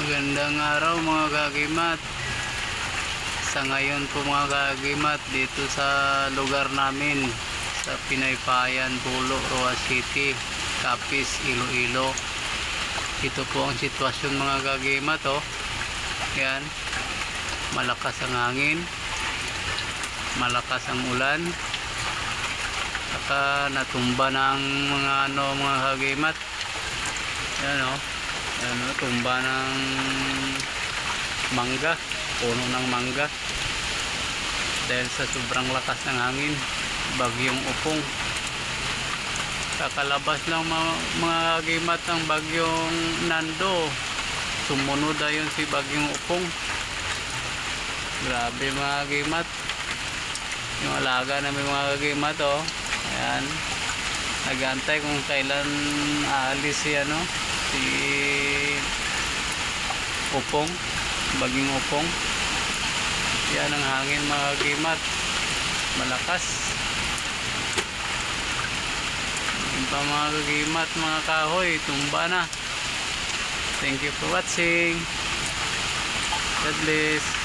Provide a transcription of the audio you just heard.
Magandang araw mga kagimat. Sa ngayon po mga kagimat, dito sa lugar namin sa Pinaypayan, Bulo, Roa City, Capiz, Iloilo. Ito po ang sitwasyon mga kagimat, oh. Yan, malakas ang hangin, malakas ang ulan, saka natumba ng mga kagimat. Yan, oh. Yan, oh, tumba ng mangga, puno ng mangga dahil sa sobrang lakas ng hangin, bagyong Upong. Kakalabas lang mga kagimat ng bagyong Nando, sumunod na yun si bagyong Upong. Grabe mga kagimat, yung alaga namin mga kagimat, oh. Ayan, nagantay kung kailan aalis si Upong, baging Upong. Yan ang hangin mga kagimat, malakas. Yung pa mga kagimat, mga kahoy tumba na. Thank you for watching. God bless.